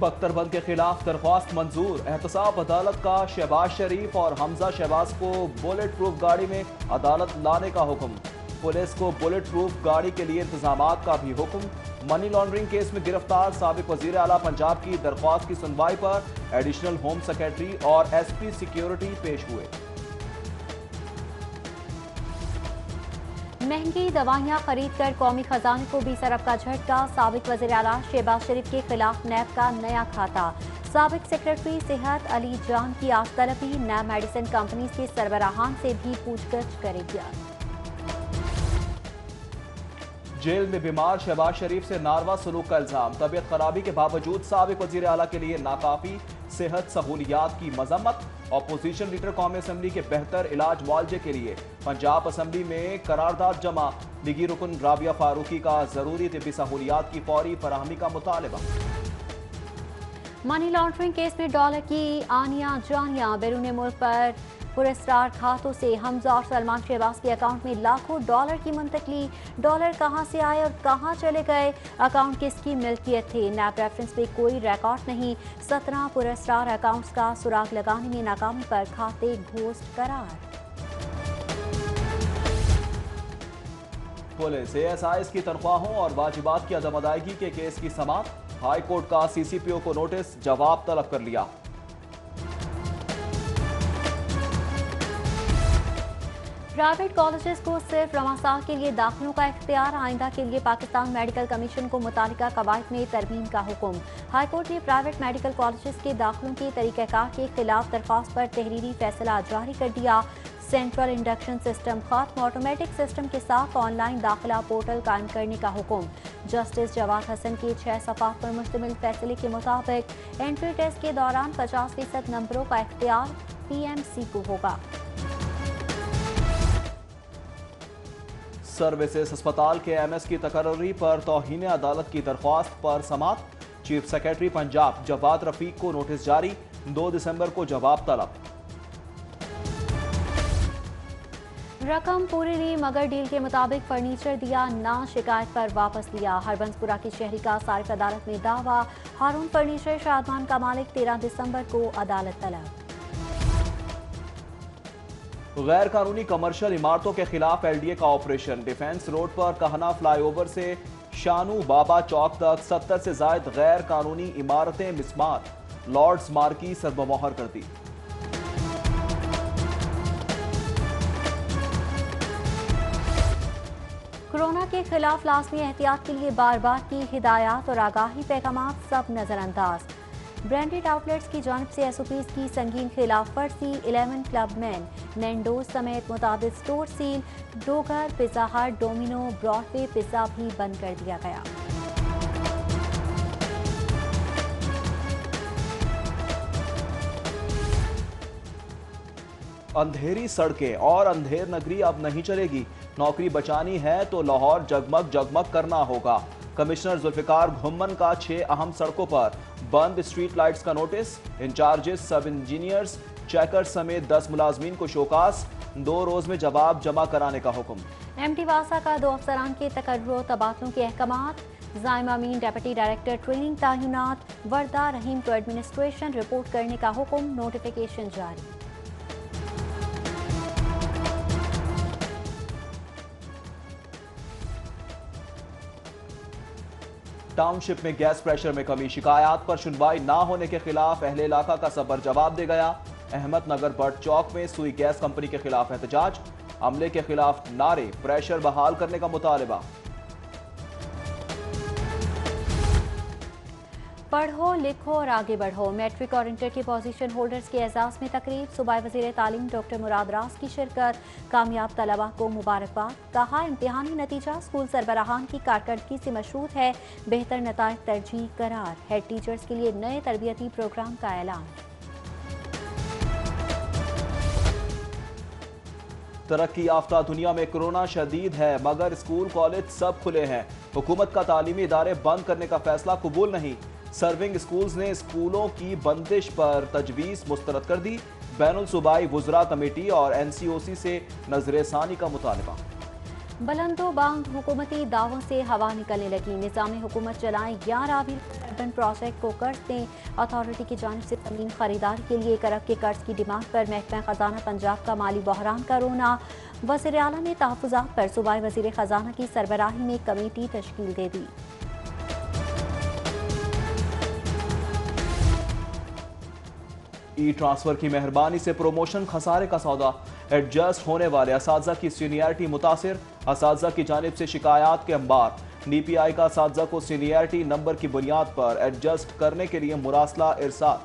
बख्तरबंद के खिलाफ दरख्वास्त मंजूर। एहतसाब अदालत का शहबाज शरीफ और हमजा शहबाज को बुलेट प्रूफ गाड़ी में अदालत लाने का हुक्म। पुलिस को बुलेट प्रूफ गाड़ी के लिए इंतजामात का भी हुक्म। मनी लॉन्ड्रिंग केस में गिरफ्तार साबिक वजीर आला पंजाब की दरख्वास्त की सुनवाई पर एडिशनल होम सेक्रेटरी और SP सिक्योरिटी पेश हुए। महंगी दवाइयां खरीद कर कौमी खजाने को 20 अरब का झटका। साबिक वज़ीर आला शहबाज शरीफ के खिलाफ नैब का नया खाता। साबिक सेक्रेटरी सेहत अली जान की आज तलबी। नैब मेडिसिन कंपनी के सरबराहान से भी पूछताछ करेगी। जेल में बीमार शहबाज शरीफ से नारवा सलूक का इल्जाम। तबीयत खराबी के बावजूद साबिक वजीर आला के लिए नाकाफी सेहत सहूलियात की मजम्मत। अपोजिशन लीडर कौमी असम्बली के बेहतर इलाज मुआवजे के लिए पंजाब असम्बली में करारदाद जमा। लीगी रुकन राबिया फारूकी का जरूरी तिब्बी सहूलियात की फौरी फराहमी का मुतालबा। मनी लॉन्ड्रिंग केस में डॉलर की आनिया जानिया। बैरून मुल्क पर पुरस्कार खातों से हमजा और सलमान शहबाज के अकाउंट में लाखों डॉलर की मुंतकली। डॉलर कहां से आए और कहां चले गए, अकाउंट किसकी मिल्कियत थे, नैब रेफरेंस पे कोई रिकॉर्ड नहीं। 17 पुरस्कार अकाउंट्स का सुराग लगाने में नाकामी पर खाते घोस्ट करार। पुलिस ASIs की तनख्वाहों और वाजिबात की अदम अदायगी के केस की समाअत। हाई कोर्ट का CCPO को नोटिस, जवाब तलब कर लिया। प्राइवेट कॉलेजेस को सिर्फ रवां साल के लिए दाखिलों का इख्तियार। आइंदा के लिए पाकिस्तान मेडिकल कमीशन को मुतालिका कवायद में तरमीम का हुक्म। हाईकोर्ट ने प्राइवेट मेडिकल कॉलेजेस के दाखिलों के तरीक़ाकार के खिलाफ दरख्वास्त पर तहरीरी फैसला जारी कर दिया। सेंट्रल इंडक्शन सिस्टम खत्म, ऑटोमेटिक सिस्टम के साथ ऑनलाइन दाखिला पोर्टल कायम करने का हुक्म। जस्टिस जवाद हसन के 6 सफ़ात पर मुश्तमिल फैसले के मुताबिक एंट्री टेस्ट के दौरान 50% नंबरों का इख्तियार PMC को होगा। सर्विसेज अस्पताल के MS की तकर्री पर तौहीन अदालत की दरख्वास्त पर समाअत। चीफ सेक्रेटरी पंजाब जवाद रफीक को नोटिस जारी। 2 दिसंबर को जवाब तलब। रकम पूरी ली मगर डील के मुताबिक फर्नीचर दिया ना, शिकायत पर वापस लिया। हरबंसपुरा की शहरी का सारिफ अदालत में दावा। हारून फर्नीचर शादमान का मालिक 13 दिसंबर को अदालत तलब। गैर कानूनी कमर्शियल इमारतों के खिलाफ LDA का ऑपरेशन। डिफेंस रोड पर कहना फ्लाईओवर से शानू बाबा चौक तक 70 से जायद गैर कानूनी इमारतें मिसमार। लॉर्ड्स मार्की सरबमोहर कर दी। कोरोना के खिलाफ लाजमी एहतियात के लिए बार बार की हिदायत और आगाही पैगामात सब नजरअंदाज। ब्रांडेड आउटलेट्स की जानिब से SOPs की संगीन खिलाफ वर्जी। 11 क्लब मैन, नैंडोज समेत मुतादिद स्टोर सील। डोगर, पिज्जा हट, डोमिनो, ब्रॉडवे पिज्जा भी बंद कर दिया गया। अंधेरी सड़कें और अंधेर नगरी अब नहीं चलेगी। नौकरी बचानी है तो लाहौर जगमग जगमग करना होगा। कमिश्नर जुल्फिकार घुम्मन का 6 अहम सड़कों पर बंद स्ट्रीट लाइट्स का नोटिस। इंचार्जेस, सब इंजीनियर्स, चेकर्स समेत 10 मुलाजमीन को शोकास। 2 रोज में जवाब जमा कराने का हुक्म। MD वासा का 2 अफसरान के तकर्रुर तबादलों के अहकामात। जायमा अमीन डेप्यूटी डायरेक्टर ट्रेनिंग तैनात। वर्दा रहीम को एडमिनिस्ट्रेशन रिपोर्ट करने का हुक्म। नोटिफिकेशन जारी। टाउनशिप में गैस प्रेशर में कमी। शिकायत पर सुनवाई ना होने के खिलाफ अहले इलाका का सबर जवाब दे गया। अहमदनगर बट चौक में सुई गैस कंपनी के खिलाफ एहतजाज। अमले के खिलाफ नारे, प्रेशर बहाल करने का मुतालबा। पढ़ो, लिखो और आगे बढ़ो। मैट्रिक और इंटर के पोजीशन होल्डर्स के एजाज में तकरीब। सूबाई वज़ीर तालीम डॉक्टर मुराद रास की शिरकत। कामयाब तलबा को मुबारकबाद। कहा, इम्तिहानी नतीजा स्कूल सरबराहान की कारकर्दगी से मशरूत है। बेहतर नताइज तरजीह करार। हेड टीचर्स के लिए नए तरबियती प्रोग्राम का ऐलान। तरक्की याफ्ता दुनिया में कोरोना शदीद है मगर स्कूल कॉलेज सब खुले हैं। हुकूमत का तालीमी इदारे बंद करने का फैसला कबूल नहीं। सर्विंग स्कूल्स ने स्कूलों की बंदिश पर तजवीज़ मुस्तरद कर दी। बैनुल सूबाई वुज़रा कमेटी और NCOC से नजरसानी का मुतालबा। बुलंदो बांग हुकूमती दावों से हवा निकलने लगी। निज़ाम हुकूमत चलाएं 11 अभी अर्बन प्रोजेक्ट को कर्ज दें। अथॉरिटी की जानिब से ज़मीन खरीदारी के लिए 1 अरब के कर्ज की डिमांड पर महकमा खजाना पंजाब का माली बहरान का रोना। वज़ीर आला ने तहफ़्फ़ुज़ात पर सूबाई वज़ीर खजाना की सरबराही में कमेटी तश्कील दे दी। ई ट्रांसफर की मेहरबानी से प्रमोशन खसारे का सौदा। एडजस्ट होने वाले असातिज़ा की सीनियरिटी मुतासिर। असातिज़ा की जानिब से शिकायत के अंबार। DPI का असातिज़ा को सीनियरिटी नंबर की बुनियाद पर एडजस्ट करने के लिए मुरासला इरसाल।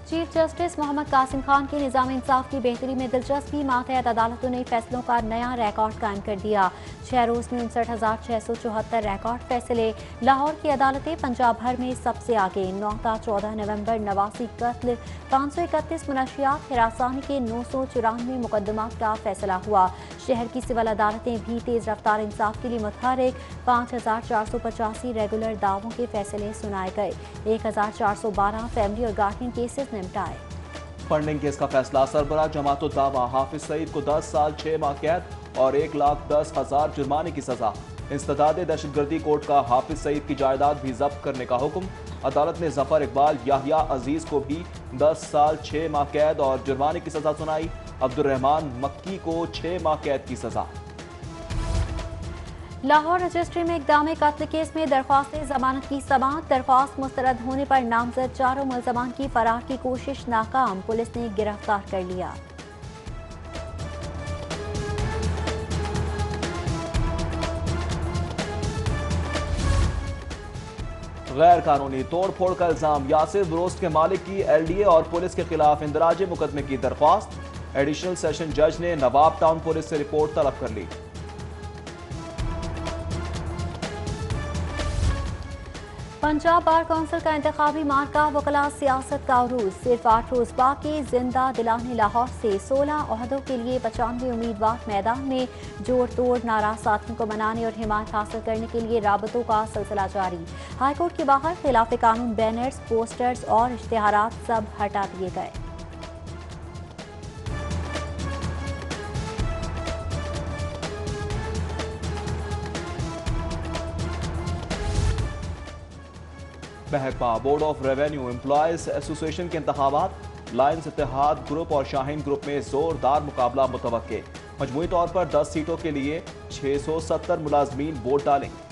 चीफ जस्टिस मोहम्मद कासिम खान की निज़ाम इंसाफ की बेहतरी में दिलचस्पी। मातहत अदालतों ने फैसलों का नया रिकॉर्ड कायम कर दिया। 6 रोज़ में 59,674 रिकॉर्ड फैसले। लाहौर की अदालतें पंजाब भर में सबसे आगे। 9 ta 14 नवंबर 89 कत्ल, 531 मुनशियात, हिरासानी के 994 मुकदमात का फैसला हुआ। शहर की सिविल अदालतें भी तेज़ रफ्तार इंसाफ के लिए मुतहरिक। 5,485 रेगुलर दावों के फैसले सुनाए गए। 1,412 फैमिली और गार्डियन केसेस निपटाए। फंडिंग केस का फैसला। सरबराह जमात दावा हाफिज सईद को 10 साल 6 माह कैद और 1,10,000 जुर्माने की सजा। इंसदाद दहशतगर्दी कोर्ट का हाफिज सईद की जायदाद भी जब्त करने का हुक्म। अदालत ने जफर इकबाल याहिया अजीज को भी 10 साल 6 माह कैद और जुर्माने की सजा सुनाई। अब्दुर्रहमान मक्की को 6 माह कैद की सजा। लाहौर रजिस्ट्री में इक़दाम कत्ल केस में दरख्वास्त जमानत की समाअत। दरख्वास्त मुस्तरद होने पर नामजद 4 मुल्ज़मान की फरार की कोशिश नाकाम। पुलिस ने गिरफ्तार कर लिया। गैर कानूनी तोड़ फोड़ का इल्जाम। यासिर ब्रोस्ट के मालिक की LDA और पुलिस के खिलाफ इंदराज मुकदमे की दरख्वास्त। एडिशनल सेशन जज ने नवाब टाउन पुलिस से रिपोर्ट तलब कर ली। पंजाब बार कौंसिल का इंतखाबी मार्का वकला सियासत का उरूज। सिर्फ 8 रोज बाकी। जिंदा दिलाने लाहौर से 16 ओहदों के लिए 95 उम्मीदवार मैदान में। जोड़ तोड़ नाराज साथियों को मनाने और हिमायत हासिल करने के लिए राबतों का सिलसिला जारी। हाईकोर्ट के बाहर खिलाफ कानून बैनर्स, पोस्टर्स और इश्तिहारात सब हटा दिए गए। महकमा board of revenue employees association के इंतखाबात। लायंस इत्तेहाद ग्रुप और शाहीन ग्रुप में जोरदार मुकाबला मुतवक्के। मजमूई तौर पर 10 सीटों के लिए 670 मुलाजमीन वोट डालेंगे।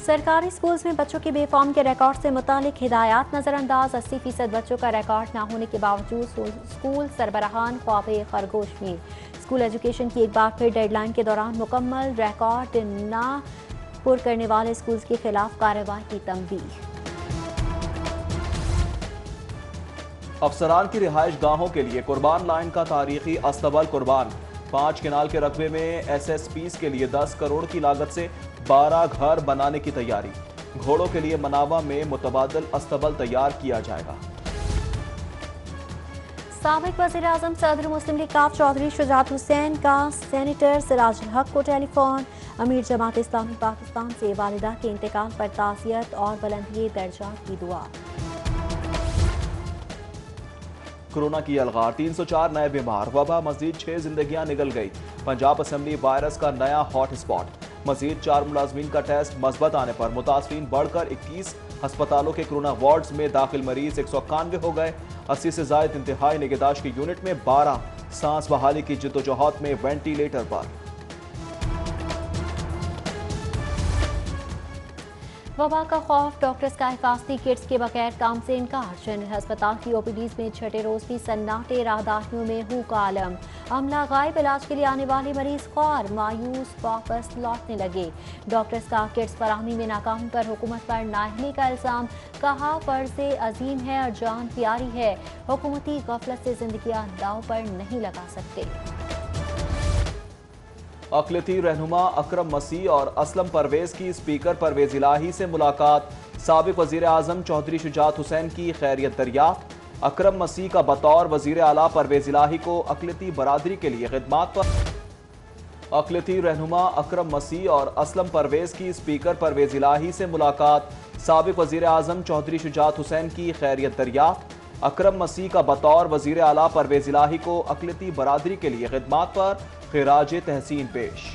सरकारी स्कूल्स में बच्चों के बेफॉर्म के रिकॉर्ड से मुतालिक हिदायत नजरअंदाज। 80% बच्चों का रिकॉर्ड न होने के बावजूद स्कूल सरबराहान ख्वाबे खरगोश में। स्कूल एजुकेशन की एक बार फिर डेडलाइन के दौरान मुकम्मल रिकॉर्ड न पुर करने वाले स्कूल्स के खिलाफ कार्रवाई की तंबीह। अफसरान की रिहाइश गाहों के लिए कुर्बान लाइन का तारीखी अस्तबल कुर्बान। 5 किनाल के रकबे में SSPs के लिए 10 करोड़ की लागत से 12 घर बनाने की तैयारी। घोड़ों के लिए मनावा में मुतबादल अस्तबल तैयार किया जाएगा। साबिक वज़ीर आज़म सदर मुस्लिम लीग काफ चौधरी शुजात हुसैन का सेनेटर सिराजुल हक को टेलीफोन। अमीर जमात इस्लामी पाकिस्तान से वालिदा के इंतकाल पर ताज़ियत और बुलंदी दर्जात की दुआ। कोरोना की अलगार। 304 नए बीमार। वबा मजीद 6 जिंदगियां निगल गई। पंजाब असेंबली वायरस का नया हॉट स्पॉट। मजीद 4 मुलाजमीन का टेस्ट मस्बत आने पर मुतासरीन बढ़कर 21। अस्पतालों के कोरोना वार्ड्स में दाखिल मरीज 191 हो गए। 80 से ज्यादा इंतहाई निगहदाश्त की यूनिट में 12 सांस बहाली की जिद्दोजहद में वेंटिलेटर पर। वबा का खौफ। डॉक्टर्स का हिफाजती किट्स के बगैर काम से इनकार। जनरल अस्पताल की OPDs में छठे रोज भी सन्नाटे। राहदारियों में हू का आलम। अमला गायब। इलाज के लिए आने वाले मरीज ख्वार मायूस वापस लौटने लगे। डॉक्टर्स का किट्स फराहमी में नाकामी पर हुकूमत पर नाअहली का इल्जाम। कहा फर्ज अजीम है और जान प्यारी है। हुकूमती गफलत से जिंदगियां दाव पर नहीं लगा सकते। अक़लियती रहनुमा अकरम मसीह और असलम परवेज की स्पीकर परवेज इलाही से मुलाकात। साबिक वज़ीर आज़म चौधरी शुजात हुसैन की खैरियत दरियाफ्त। अकरम मसीह का बतौर वज़ीर आला परवेज इलाही को अक़लियती बरादरी के लिए खिदमात पर। अक़लियती रहनुमा अकरम मसीह और असलम परवेज की स्पीकर परवेज इलाही से मुलाकात। साबिक वज़ीर आज़म चौधरी शुजात हुसैन की खैरियत दरियाफ्त। अकरम मसीह का बतौर वजीर आला परवेज इलाही को अक़लियती बरादरी के लिए खिदमात पर खिराज तहसीन पेश।